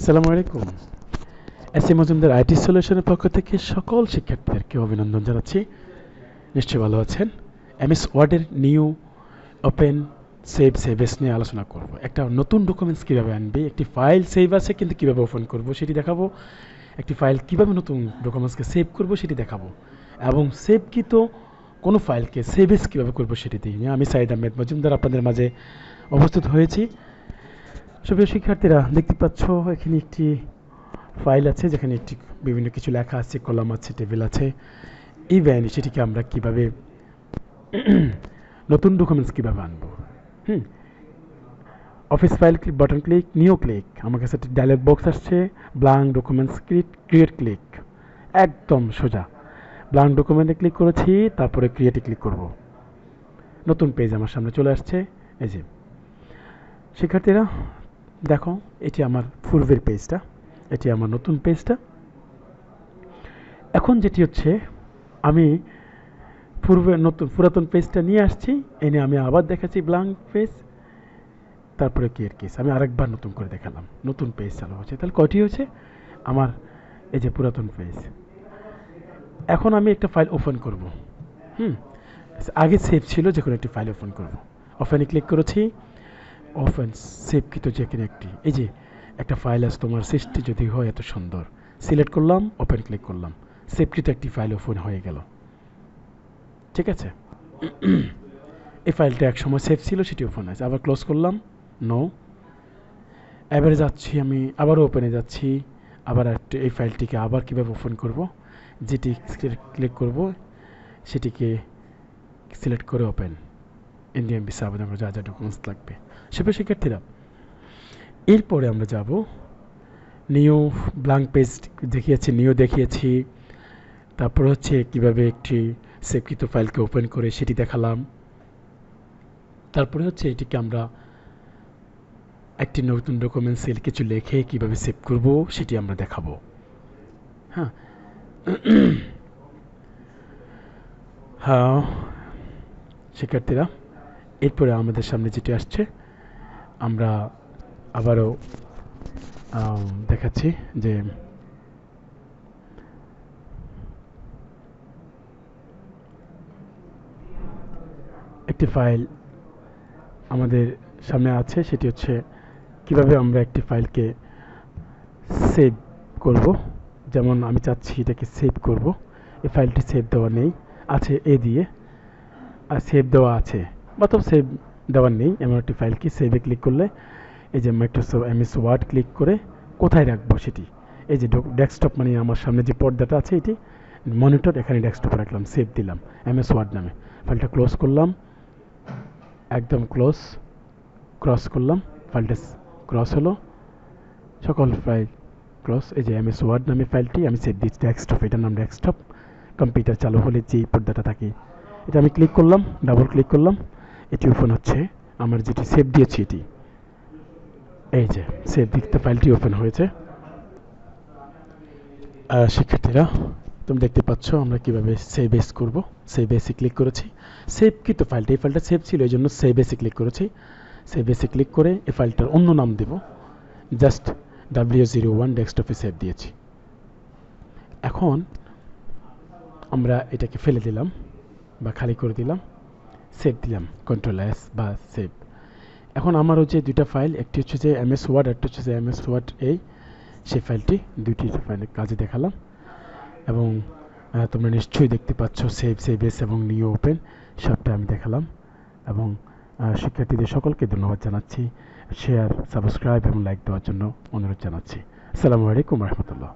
আসসালামু আলাইকুম। S A Majumdar IT সলিউশনের পক্ষ থেকে সকল শিক্ষার্থীদেরকে অভিনন্দন জানাচ্ছি। নিশ্চয়ই ভালো আছেন। এমএস ওয়ার্ডের নিউ ওপেন সেভ নিয়ে আলোচনা করব। একটা নতুন ডকুমেন্টস কীভাবে আনবে, একটি ফাইল সেভ আছে কিন্তু কীভাবে ওপেন করব সেটি দেখাবো। একটি ফাইল কীভাবে নতুন ডকুমেন্টসকে সেভ করব সেটি দেখাবো, এবং সেভকৃত কোনো ফাইলকে সেভ এস কীভাবে করবো সেটি নিয়ে আমি সাইদ আহমেদ মজুমদার আপনাদের মাঝে উপস্থিত হয়েছি। সুপ্রিয় শিক্ষার্থীরা, দেখতে পাচ্ছ এখানে একটি ফাইল আছে যেখানে একটি বিভিন্ন কিছু লেখা আছে, কলাম আছে, টেবিল আছে। ইভেন সেটিকে আমরা কিভাবে নতুন ডকুমেন্টস কীভাবে আনবো। Office file button click, new click, আমার কাছে একটা ডায়লগ বক্স আসছে, ব্ল্যাঙ্ক ডকুমেন্টস ক্রিয়েট ক্লিক, একদম সোজা ব্ল্যাঙ্ক ডকুমেন্টে ক্লিক করেছি, তারপরে ক্রিয়েটে ক্লিক করব। নতুন পেজ আমার সামনে চলে আসছে। এই যে শিক্ষার্থীরা দেখো, এটি আমার পূর্বের পেজটা, এটি আমার নতুন পেজটা। এখন যেটি হচ্ছে, আমি পুরাতন পেজটা নিয়ে আসছি, এনে আমি আবার দেখাচ্ছি ব্ল্যাঙ্ক পেজ, তারপরে ক্লিয়ার কেস আমি আরেকবার নতুন করে দেখালাম, নতুন পেজ চালু হচ্ছে। তাহলে কয়টি হয়েছে আমার? এই যে পুরাতন পেজ। এখন আমি একটা ফাইল ওপেন করব। আগে সেভ ছিল, যে কোনো একটি ফাইল ওপেন করব। ওপেনে ক্লিক করেছি, ওপেন সেভকৃত যে কোনো একটি, এই যে একটা ফাইল আছে তোমার সৃষ্টি যদি হয় এত সুন্দর, সিলেক্ট করলাম, ওপেন ক্লিক করলাম, সেভকৃত একটি ফাইল ওপেন হয়ে গেল। ঠিক আছে, এই ফাইলটা এক সময় সেভ ছিল, সেটি ওপেন আছে। আবার ক্লোজ করলাম, নো। এবারে যাচ্ছি আমি, আবারও ওপেনে যাচ্ছি, আবার এই ফাইলটিকে আবার কীভাবে ওপেন করব, যেটি ক্লিক করব সেটিকে সিলেক্ট করে ওপেন, ইন্ডিয়ান ভিসা আবেদন যা যা ডকুমেন্টস লাগবে। সেভাবে শিক্ষার্থীরা, এরপরে আমরা যাব নিউ ব্ল্যাঙ্ক পেজ দেখিয়েছি, নিউ দেখিয়েছি, তারপর হচ্ছে কীভাবে একটি সেভকৃত ফাইলকে ওপেন করে সেটি দেখালাম। তারপরে হচ্ছে এটিকে আমরা একটি নতুন ডকুমেন্টসে কিছু লিখে কীভাবে সেভ করব সেটি আমরা দেখাবো। হ্যাঁ হ্যাঁ শিক্ষার্থীরা, এরপরে আমাদের সামনে যেটি আসছে, আমরা আবারও দেখাচ্ছি যে একটি ফাইল আমাদের সামনে আছে, সেটি হচ্ছে কিভাবে আমরা একটি ফাইলকে সেভ করব। যেমন আমি চাচ্ছি এটাকে সেভ করব, এই ফাইলটি সেভ দেওয়া নেই, আছে এ দিয়ে, আর সেভ দেওয়া আছে, অথবা সেভ দেওয়ার নেই এমন একটি ফাইলকে সেভে ক্লিক করলে, এই যে মাইক্রোসফট এমএস ওয়ার্ড ক্লিক করে কোথায় রাখবো সেটি, এই যে ডেস্কটপ, মানে আমার সামনে যে পর্দাটা আছে এটি মনিটর, এখানে ডেস্কটপে রাখলাম, সেভ দিলাম এমএস ওয়ার্ড নামে। ফাইলটা ক্লোজ করলাম, একদম ক্রস করলাম, ফাইলটা ক্রস হলো, সকল ফাইল ক্রস। এই যে এমএস ওয়ার্ড নামে ফাইলটি আমি সেভ দিচ্ছি ডেস্কটপ, এটার নাম ডেস্কটপ। কম্পিউটার চালু হলে যে পর্দাটা থাকে, এটা আমি ক্লিক করলাম, ডাবল ক্লিক করলাম, এটি ওপেন হচ্ছে, আমার যেটি সেভ দিয়েছি এটি, এই যে সেভ দিতে ফাইলটি ওপেন হয়েছে। শিক্ষার্থীরা, তুমি দেখতে পাচ্ছ আমরা কীভাবে সেভ এস করবো। সেভ এসে ক্লিক করেছি, সেভকৃত ফাইলটা, এই ফাইলটা সেভ ছিল, এই জন্য সেভ এসে ক্লিক করেছি। সেভ এসে ক্লিক করে এই ফাইলটার অন্য নাম দেব, জাস্ট W01 ডেস্কটপে সেভ দিয়েছি। এখন আমরা এটাকে ফেলে দিলাম বা খালি করে দিলাম, সেভ দিলাম, কন্ট্রোল এস বা সেভ। এখন আমারও যে দুইটা ফাইল, একটি হচ্ছে যে এমএস ওয়ার্ড, একটা হচ্ছে যে এমএস ওয়ার্ড এই, সেই ফাইলটি দুইটি ফাইলের কাজে দেখালাম। এবং তোমরা নিশ্চয়ই দেখতে পাচ্ছ সেভ এস এবং নিউ ওপেন, সবটা আমি দেখালাম। এবং শিক্ষার্থীদের সকলকে ধন্যবাদ জানাচ্ছি, শেয়ার, সাবস্ক্রাইব এবং লাইক দেওয়ার জন্য অনুরোধ জানাচ্ছি। আসসালামু আলাইকুম রহমতুল্লাহ।